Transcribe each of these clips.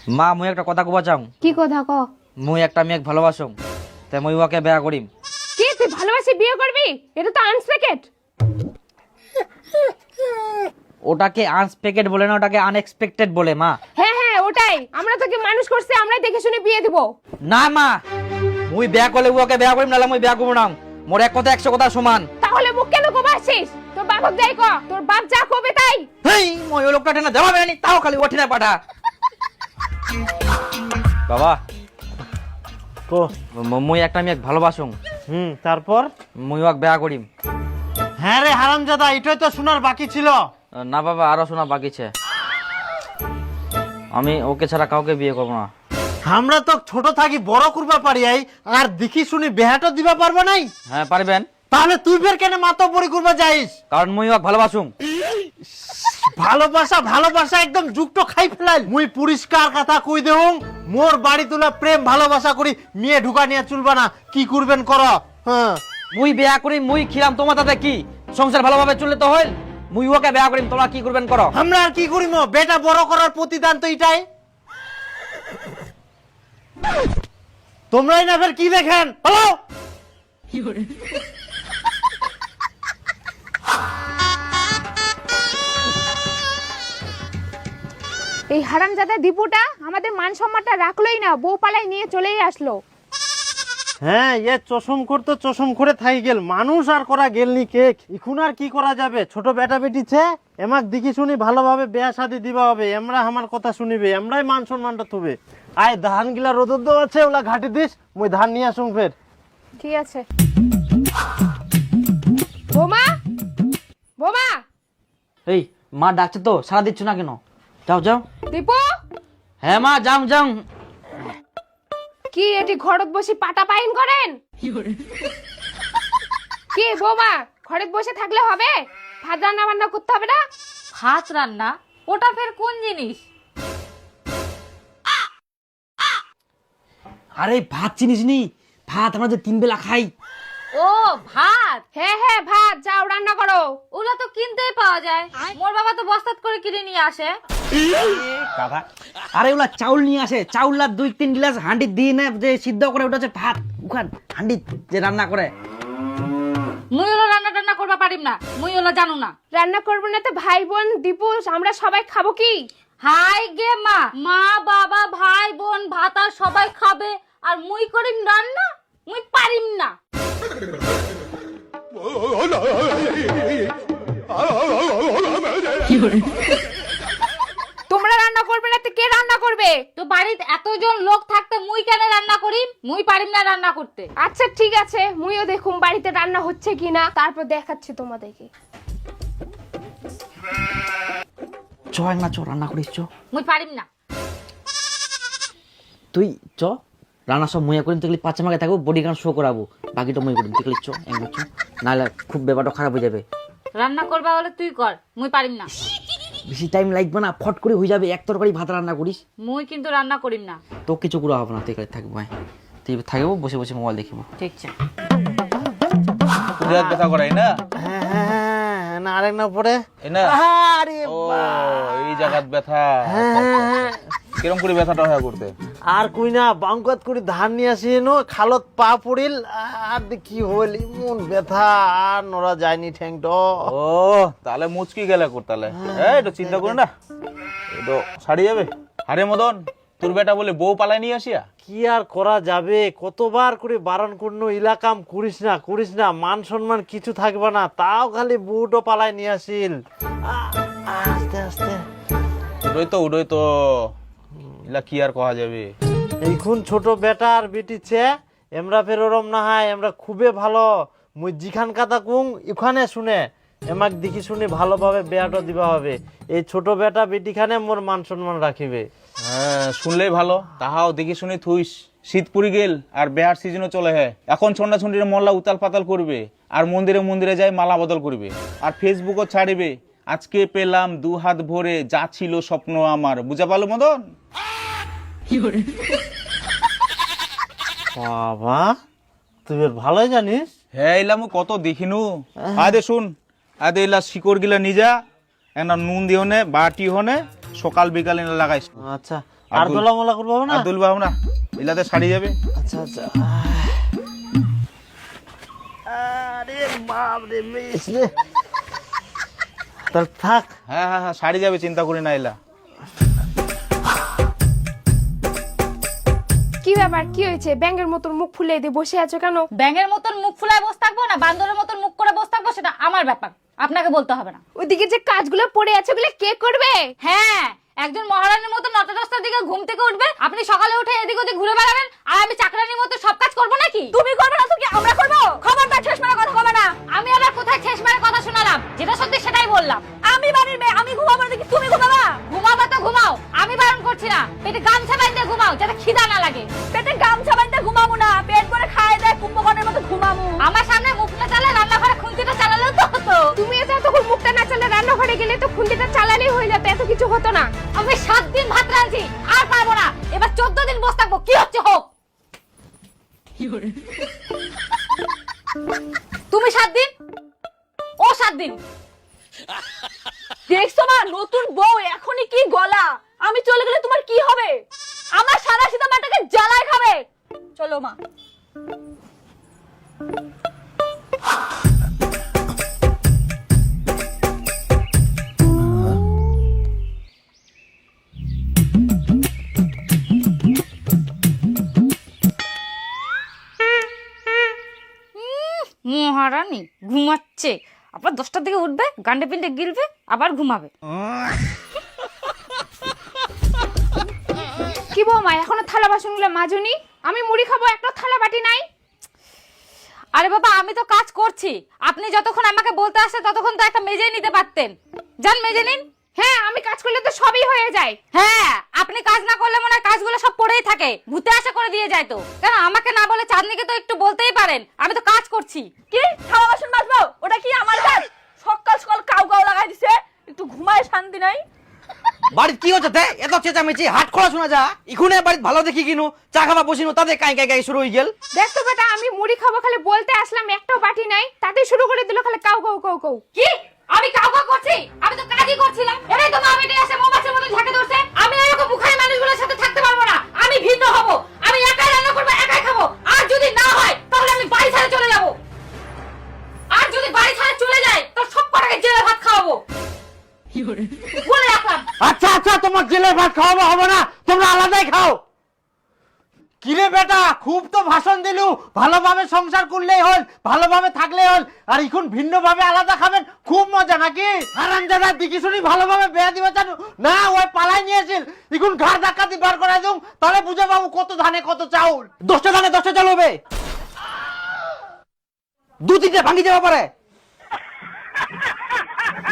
মা মুই একটা কথা কবা চাও। কি কথা ক? মুই একটা মেয়েক ভালোবাসুম, তাই মুই ওকে বিয়া করিম। কি তুই ভালোবাসি বিয়ে করবি? এটা তো আনএক্সপেক্টেড। ওটাকে আনএক্সপেক্টেড বলে না, ওটাকে আনএক্সপেক্টেড বলে মা। হ্যাঁ হ্যাঁ ওটাই, আমরা তোকে মানুষ করছি, আমরাই দেখে শুনে বিয়ে দিব। না মা, মুই বিয়া করলে ওকে বিয়া করিম, নাহলে মুই বিয়া করব না। মোর এক কথা 100 কথা সমান। তাহলে মুখ কেন কোবাছিস? তোর বাপক যাই ক, তোর বাপ যা কবে তাই। হেই মই ওই লোকটা টেনা জবাব দেয়নি, তাও খালি ওঠে না পাঠা। বাবা কো মুই একটা মেয়েক ভালোবাসুম, তারপর? মুই ওকে বিয়া করিম। হ্যাঁ রে হারামজাদা, এটাই তো শোনার বাকি ছিল। না বাবা, আরো শোনা বাকি আছে। আমি ওকে ছাড়া কাউকে বিয়ে করব না। আমরা তো ছোট থাকি বড় করবা পারি আই, আর দেখি শুনি বেহাটো দিবা পারবো নাই। হ্যাঁ পারবেন। তাহলে তুই ফের কেন মাতব্বরি করবা যাইস? কারণ মুই ওকে ভালোবাসুম। ভালোবাসা ভালোবাসা একদম যুক্ত খাই ফেলাই। মুই পরিষ্কার কথা কই দেউং, মোর বাড়ি তোলা প্রেম ভালোবাসা করি মেয়ে ঢুকা নিয়ে চলবা না। কি করবেন কর। হ্যাঁ মুই বিয়া করি, মুই খিলাম, তোমার তাতে কি? সংসার ভালোভাবে চললে তো হইল। মুই ওকে বিয়া করিম, তোমরা কি করবেন করো। আমরা আর কি করিম? বেটা বড় করার প্রতিদান তো এটাই। তোমরাই না ফের কি দেখেন? হ্যালো এই হারামজাদা দীপুটা আমাদের মান সম্মানটা রাখলোই না, বউ পালাই নিয়ে চলেই আসলো। হ্যাঁ এ চশম করতে চশম করে থাই গেল, মানুষ আর করা গেলনি কেক। এখন আর কি করা যাবে? ছোট বেটা বেটিছে, এমাক দেখি শুনি ভালোভাবে বিয়া শাদি দিবা হবে। আমরা আমার কথা শুনিবে, আমরাই মান সম্মানটা থুবে। আয় ধান গিলা রোদর দেওয়া আছে, ওলা ঘাটি দিস, মুই ধান নিয়ে আসুন ফের। ঠিক আছে। বোমা, বোমা, এই মা ডাকছে তো, সারা দিচ্ছ না কেন? যাও যাও। দীপু হ্যাঁ মা যাও যাও। কি এটি ঘরত বসে পাটা পাইন করেন? কি বোমা, ঘরত বসে থাকলে হবে? ভাত রান্না বান্না করতে হবে না? ভাত রান্না? ওটা ফের কোন জিনিস? আরে ভাত চিনিস নি? ভাত আমরা যে 3 বেলা খাই। ও ভাত। হ্যাঁ হ্যাঁ ভাত, যাও রান্না করো। ওগুলো তো কিনতেই পাওয়া যায়, মোর বাবা তো বস্তাত করে কিনে নিয়ে আসে। আরে ওলা চাউল নিয়ে আসে, চাউল আর 2-3 গ্লাস হাঁডি দিয়ে না যে সিদ্ধ করে, ওটা হচ্ছে ভাত। ওখান হাঁডি যে রান্না করে। মুই ওলা রান্না টান্না করবা পারিম না, মুই ওলা জানো না। রান্না করবো না তো ভাই বোন দীপু আমরা সবাই খাবো কি? হাই গে মা, মা বাবা ভাই বোন ভাতা সবাই খাবে, আর মুই করিম রান্না? মুই পারিম না। তোমরা রান্না করবে না তো কে রান্না করবে? তো বাড়িতে এতজন লোক থাকতে মুই কেন রান্না করিম? মুই পারিম না রান্না করতে। আচ্ছা ঠিক আছে, মুইও দেখুম বাড়িতে রান্না হচ্ছে কিনা, তারপর দেখাচ্ছি তোমাদেরকে। চ না চ, রান্না করিস চ। মুই পারিম না। তুই চ, রান্না সব মুইয়া করিম, তুই 5 মাকে থাকবো, বডি গার্ড শো করাবো, বাকিটা মুই করিম। তুই চ একবার চ, নাহলে খুব ব্যাপারটা খারাপ হয়ে যাবে। রান্না করবা হলে তুই কর, মুই পারিম না। বেশি টাইম লাগবে না, ফট করে হয়ে যাবে। এক তরকারি ভাত রান্না করিস। মুই কিন্তু রান্না করিম না। তো কিছু করা হবে না, তুই এখানে থাকবো। তুই থাকবো, বসে বসে মোবাইল দেখিব। ঠিক আছে। পুরাত ব্যথা করাই না? হ্যাঁ হ্যাঁ হ্যাঁ, না আরেক না পরে। এই না? আরে ও এই জায়গাত ব্যথা। কিরম করে ব্যথাটা হয় করতে? আর কই না, বাঙ্কাত করে ধান নিয়ে আসি নো, খালত পা পড়িল, আর কি হইল এমন ব্যথা, আর নড়া যায়নি ঠ্যাংটো। ও তাহলে মুচকি গেলে করতালে। এই তো চিন্তা করো না, এই তো সারি যাবে। আরে মদন, তোর বেটা বলে বউ পালাই নিয়ে আসিয়া? কি আর করা যাবে, কতবার করে বারণ করনো, ইলাকাম করিস না করিস না, মান সম্মান কিছু থাকবে না, তাও খালি বুটও পালায় নিয়ে আসিল। আস্তে আস্তে উড়োই তো ইলা কি আর কয়া যাবে। এইখন ছোট বেটা আর বেটিছে, এমরা ফের ওরম না হয়, আমরা খুবই ভালো। মুই জিখান কথা কুং এখানে শুনে, এমাক দেখি শুনে ভালোভাবে বেয়াটা দিবা হবে। এই ছোট বেটা বেটিখানে মোর মান সম্মান রাখিবে। হ্যাঁ শুনলেই ভালো, তাহাও দেখি শুনি থুইস। শীত পুরি গেল আর বেহার সিজনও চলে। হ্যাঁ এখন ছন্ডা ছন্ডির মল্লা উতাল পাতাল করবে, আর মন্দিরে মন্দিরে যাই মালা বদল করবে, আর ফেসবুকও ছাড়িবে আজকে পেলাম 2 হাত ভরে যা ছিল স্বপ্ন আমার। বুঝা পালো মদন? বাবা তুই বেশ ভালোই জানিস। হ্যাঁ এলাম কত দেখিনু। আদে শুন, আদে এলা শিকড় গিলা নিজা, একটা নুন দিও নে, বাটি হনে, সকাল বিকাল এনে লাগাইস। আচ্ছা আর দোলা মোলা করবো না? আর দুলবাবু না, ইলাতে শাড়ি যাবে। আচ্ছা আচ্ছা। আরে বাপ রে বেশ রে। তাহলে থাক। হ্যাঁ হ্যাঁ হ্যাঁ, শাড়ি যাবে, চিন্তা করি না এলা। কি ব্যাপার, কি হয়েছে? ব্যাঙের মতন মুখ ফুলে দিয়ে বসে আছো কেন? ব্যাঙের মতন মুখ ফুলায় বসে থাকবো না বান্দরের মতন মুখ করে বসে থাকবো, সেটা আমার ব্যাপার, আপনাকে বলতে হবে না। ওইদিকে যে কাজগুলো পড়ে আছে ওগুলো কে করবে? হ্যাঁ, একজন মহারানীর মতো 9টা 10টার দিকে ঘুম থেকে উঠবে, আপনি সকালে উঠে এদিক ওদিক ঘুরে বেড়াবেন, আর আমি চাকরানির মতো সব কাজ করবো নাকি? তুমি করবে না তো কি আমরা করবো? খবরদার ঠেস মেরে কথা বলবে না। আমি আবার কোথায় ঠেস মেরে কথা শোনালাম? যেটা সত্যি সেটাই বললাম। আমি বাড়ির মেয়ে, আমি ঘুমাবো না, তুমি ঘুমাবা? ঘুমাবা তো ঘুমাও, আমি বারণ করছি না। পেটে গামছা বাঁধতে ঘুমাও, যাতে খিদা না লাগে। পেটে গামছা বাঁধতে ঘুমাবো না, পেট করে খায় দেয় কুম্ভকর্ণের মতো ঘুমাবো। আমার সামনে মুখ না চালা, রান্নাঘরে খুন্তিটা চালালেও তো হতো। তুমি যতক্ষণ মুখটা না চালে রান্নাঘরে গেলে তো খুন্তিটা চালালেই হয়ে যেত, এত কিছু হতো না। আমি 7 দিন ভাত রাঁধছি, আর পারবো না। এবার 14 দিন বসে থাকবো, কি হচ্ছে হোক। তুমি 7 দিন, ও 7 দিন। দেখছো মা, নতুন বউ এখনই কি গলা। আমি চলে গেলে তোমার কি হবে? আমার সাদা সিধা মাটাকে জ্বালায় খাবে। চলো মা। মহারানী ঘুমাচ্ছে, আবার 10টার দিকে উঠবে, গান্ডে পিন্ডে গিলবে, আবার ঘুমাবে। কি বৌমা, এখনো থালা বাসনগুলো মাজুনি? আমি মুড়ি খাবো, একটা থালা বাটি নাই। আরে বাবা, আমি তো কাজ করছি, আপনি যতক্ষণ আমাকে বলতে আসে ততক্ষণ তো একটা মেজে নিতে পারতেন। যান মেজে নিন। হ্যাঁ, আমি কাজ করলে তো সবই হয়ে যায়। হ্যাঁ, আপনি কাজ না করলে মনে হয় কাজগুলো সব পড়েই থাকে, ভূতে আশা করে দিয়ে যায় তো। কেন আমাকে না বলে চাঁদনিকে তো একটু বলতেই পারেন, আমি তো কাজ করছি। কি থালা বাসন মাজবো? ওটা কি আমার কাজ? সকাল সকাল কাউ কাউ লাগাই দিছে, একটু ঘুমায় শান্তি নাই। বাড়িতে কি হচ্ছে? এত চেঁচামেচি হাট খোলা শোনা যা। ইখুনে বাড়িতে ভালো দেখি কিনু, চা খাবা বসিনু, তাদের কাই কাই কাই শুরু হয়ে গেল। দেখ তো বেটা, আমি মুড়ি খাবো খালি বলতে আসলাম, একটাও বাটি নাই, তাতে শুরু করে দিল খালি কাউ কাউ কাউ কাউ। কি আমি কাউ কাউ করছি? আমি তো কাজই করছিলাম। এটাই তো মা বেটে এসে মৌমাছির মতো ঝাঁকে ধরছে। আমি এরকম মুখাই মানুষগুলোর সাথে থাকতে পারবো না। আমি ভিন্ন হব, আমি একাই রান্না করবো, একাই খাবো। আর যদি না হয় তাহলে আমি বাড়ি ছেড়ে চলে যাব। আর যদি বাড়ি ছেড়ে চলে যায় তো সব কটাকে জেলে ভাত খাওয়াবো বলে রাখলাম। আচ্ছা আচ্ছা, তোমার জেলে ভাত খাওয়াবো হবে না, তোমরা আলাদাই খাও। কিরে বেটা, খুব তো ভাষণ দিলু, ভালোভাবে সংসার করলেই হল, ভালোভাবে থাকলেই হল, আর এখন ভিন্ন ভাবে আলাদা খাবেন, খুব মজা নাকি? হারামজাদা দেখি শুনি ভালোভাবে বিয়া দিবা জানো না, ওই পালাই নিয়েছিল, এখন ঘাড় ধাক্কা দিয়ে বার করে দিও, তাহলে বুঝে পাবো কত ধানে কত চাউল। 10টা ধানে 10টা চাল হবে, 2-3টে ভাঙি যাওয়া পারে।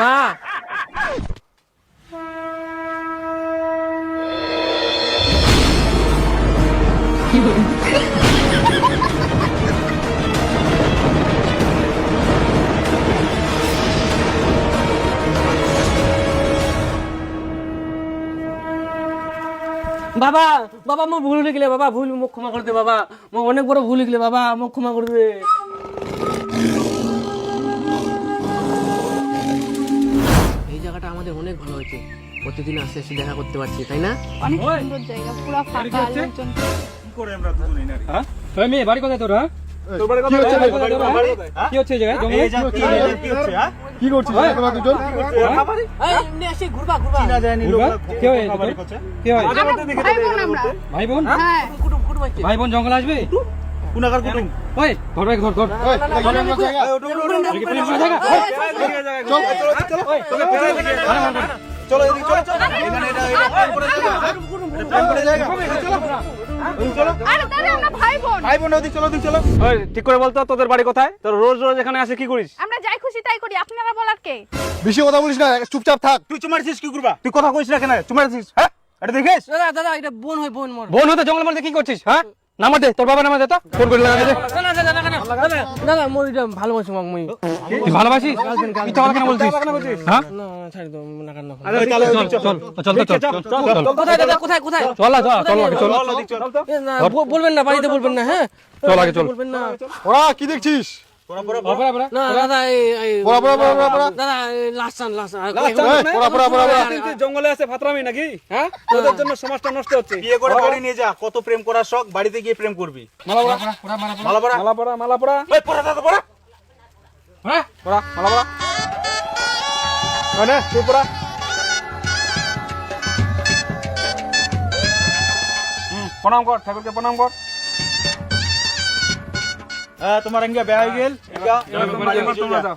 মা বাবা বাবা মো ভুল হয়ে গেলে বাবা, ভুল মুখ ক্ষমা করে দে বাবা, মো অনেক বড় ভুল হয়ে গেলে বাবা, মুখ ক্ষমা করে দে। এই জায়গাটা আমাদের অনেক ভালো হয়েছে, প্রতিদিন আসে এসে দেখা করতে পারছি, তাই না? অনেক সুন্দর জায়গা, পুরো ফাঁকা, লোকজন। মেয়ে বাড়ি কোথায় তোর? কি হচ্ছে এই জায়গায়? কি করছিস তোমরা দুজন? ভাই বোন আমরা। ভাই বোন? হ্যাঁ। ভাই বোন জঙ্গল আসবে? ওই ধর ভাই, ধর ধর। আরে দাদা, আমরা ভাই বোন। ঠিক করে বলতো, তোদের বাড়ি কোথায়? তোর রোজ রোজ এখানে আসে কি করিস? আমরা যাই খুশি তাই করি, আপনারা বলার কে? বেশি কথা বলিস না, চুপচাপ থাক। তুই চুমারছিস কি করবা? তুই কথা কইস না কেন? চুমারছিস? হ্যাঁ, এটা দেখিস? দাদা দাদা, এটা বোন হয়, বোন মোর। বোন হতে জঙ্গলের মধ্যে কি করছিস? হ্যাঁ, নামা দে, তোর বাবা নামা দে তো। ফোন করে লাগা দে। না না দাদা না, দাদা মোর এটা ভালোবাসি মাক মই। তুই ভালোবাসিস? মিথ্যা কথা কেন বলছিস? হ্যাঁ, না ছাড় দাও, না কেন? চল কোথায় দাদা, কোথায় কোথায়? চল চল, বলবেন না, বাড়িতে বলবেন না। হ্যাঁ, চল আগে চল। ওরা কি দেখছিস? না দাদা এই পড়া দাদা লাস্ট লাস্ট জঙ্গলে আছে ফাতরামি নাকি? হ্যাঁ, তোদের জন্য সমাজটা নষ্ট হচ্ছে। বিয়ে করে বাড়ি নিয়ে যা, কত প্রেম করার শখ, বাড়িতে গিয়ে প্রেম করবি। মালা পড়া, মালা পড়া এই পড়া দাদা পড়া। পড়া, মালা পড়া। মানে তুই পড়া। প্রণাম কর, ঠাকুরকে প্রণাম কর। তোমার এঙ্গে বিয়ে হয়ে গেল,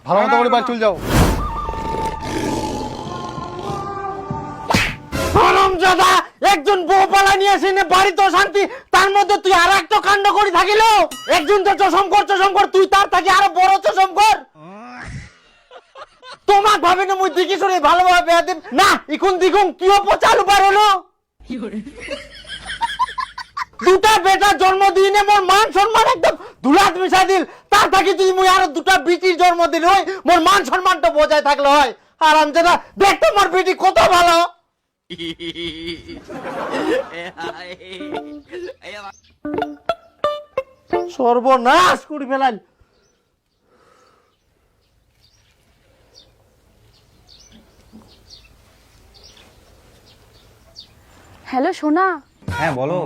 ভালো মতো করে বাড়ি চলে যাও। হারামজাদা, একজন বউ পালা নিয়ে এসে নে বাড়ি তো শান্তি, তার মধ্যে তুই আর একটা কাণ্ড করি থাকিল। একজন তো চশম কর, তুই তার থাকি আরো বড় চশম কর। তোমাক ভাবে না মুই দেখি শুনে ভালোভাবে বেয়া দিন না, ইকুন দিগুন কি চালু পার হলো। দুটা বেটা জন্ম দিনে মোর মান সম্মান একদম ধুলাত মিশা দিল, তার থাকি তুই মুই আরো দুটা বিটির জন্ম দিল, হয় মোর মান সম্মানটা বজায় থাকলে হয়। হারামজাদা, দেখ তো মোর বেটি কত ভালো। সর্বনাশ করে ফেলাল। হ্যালো সোনা, হ্যাঁ বলো।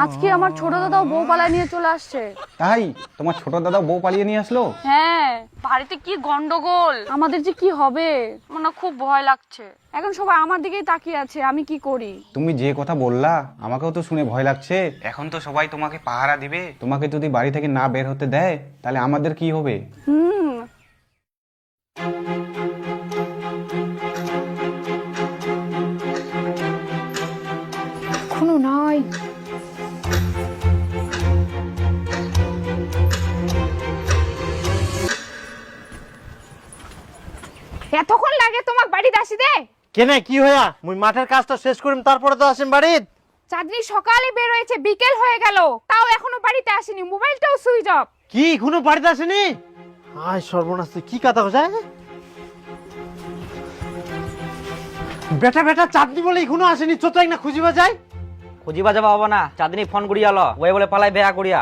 আজকে আমার ছোট দাদা বউ পালায় নিয়ে চলে আসছে। তাই তোমার ছোট দাদা বউ পালিয়ে নিয়ে আসলো? হ্যাঁ, বাড়িতে কি গন্ডগোল, আমাদের যে কি হবে মনে খুব ভয় লাগছে। এখন সবাই আমার দিকেই তাকিয়ে আছে, আমি কি করি? তুমি যে কথা বললা আমাকেও তো শুনে ভয় লাগছে। এখন তো সবাই তোমাকে পাহারা দিবে, তোমাকে যদি বাড়ি থেকে না বের হতে দেয় তাহলে আমাদের কি হবে? হুম, এখনো নাই। এতক্ষণ লাগে তোমাক বাড়িতে আসিতে? কেনে কি হইয়া? মুই মাঠের কাজটা শেষ করিম তারপরে তো আসিম বাড়িত। চাঁদনি সকালে বের হয়েছে, বিকেল হয়ে গেল, তাও এখনো বাড়িতে আসেনি, মোবাইলটাও সুইচ অফ। কি এখনো বাড়িতে আসেনি? আয় সর্বনাশ, তুই কি কথা কইছ? বেটা চাঁদনি বলে এখনো আসেনি, চোদ্দ না খুঁজিবা যায়। খুঁজিবা যাবা হবো না, চাঁদনি ফোন করিয়া ল, ওই বলে পালাই বেয়া করিয়া।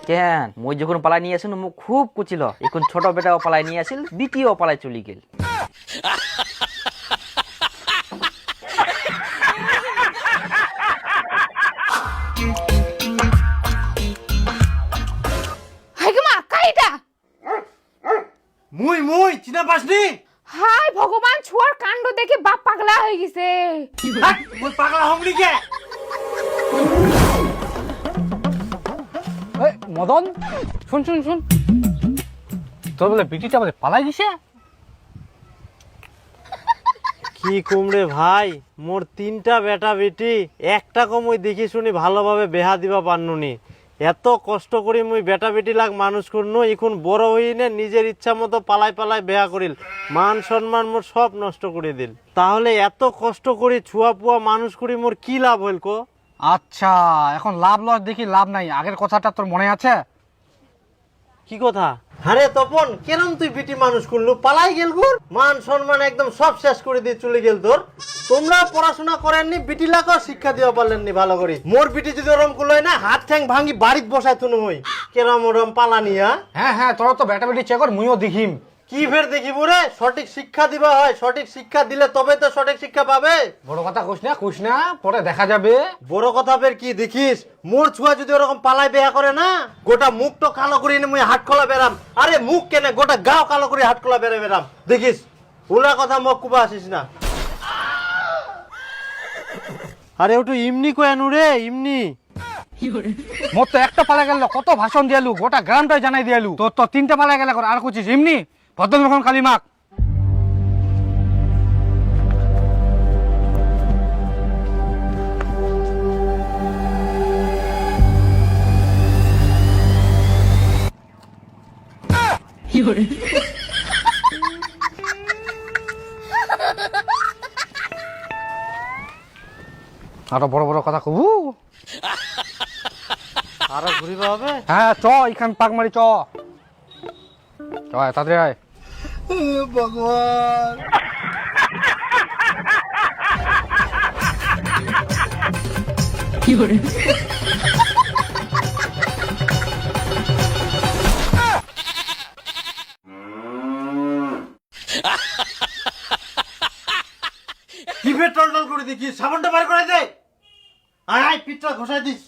কেন মই যখন পালাই নিয়ে আসিল মোক খুব কুচিল, এখন ছোট বেটাও পালাই নিয়ে আসিল, বিটিও পালাই চলি গেল। হাই গো মা, কাইটা মুই চিনা পাসনি? হাই ভগবান, ছুয়ার কাণ্ড দেখে বাপ পাগলা হয়ে গেছে। মুই পাগলা হমনি কে? মদন, শুন শুন শুন, তোর বলে বিটিটা বলে পালাই গেছে। কি কুমড়ে ভাই, মোর তিনটা বেটা বেটি, একটা কমই দেখি শুনি ভালোভাবে বেহা দিবা পারনুনি। এত কষ্ট করি মুই বেটা বেটি লাগ মানুষ করনু, এখন বড় হইনে নিজের ইচ্ছা মতো পালাই বেহা করিল, মান সম্মান মোর সব নষ্ট করে দিল। তাহলে এত কষ্ট করি ছুয়া পুয়া মানুষ করি মোর কি লাভ হইল কো? আচ্ছা, এখন লাভ লস দেখি লাভ নাই, আগের কথাটা তোর মনে আছে? কি কথা? আরে তপন, কেন তুই বিটি মানুষ করলু, পালাই গেল গুর, মান সম্মান একদম সব শেষ করে দিয়ে চলে গেল তোর। তোমরা পড়াশোনা করেননি, বিটি লাগাও শিক্ষা দিতে পারলেননি ভালো করে। মোর বিটি যদি ওরম করলো না, হাত ঠ্যাং ভাঙি বাড়িতে বসাই তুনু হই। কেরম ওরম পালানিয়া? হ্যাঁ, তোরা তো বেটা বেটি চেকর, মুইও দেখিম। কি ফের দেখিব রে? সঠিক শিক্ষা দিবা হয়, সঠিক শিক্ষা দিলে তবে তো সঠিক শিক্ষা পাবে। বড় কথা কইস না, পরে দেখা যাবে। বড় কথা ফের কি দেখিস? মোর ছুয়া যদি ওরকম পালাই বেয়া করে না, গোটা মুখ তো কালো করে নে মুই হাট খোলা বেরাম। আরে মুখ কেনে, গোটা গাও কালো করে হাট খোলা বেরাম দেখিস। ওলা কথা মুখ কুবা আসিস না। আরে ওটু ইমনি কয়ানু রে, ইমনি। মোর তো একটা পালা গেল, কত ভাষণ দিয়ালু, গোটা গ্রামটাই জানাই দিয়ালু। তোর তো তিনটা পালা গেল, আর কুচিস এমনি ভদ্রমখন কালিমাক। আরো বড় বড় কথা কবু। আরো ঘুরিবা হবে? হ্যাঁ চ, এখান পাক মারি চ, তাড়াতাড়ি আয়। ভগবান কি ফের টল টল করে দেখি সাবানটা বার করে দে আয় আয় পিঠটা ঘষাই দিস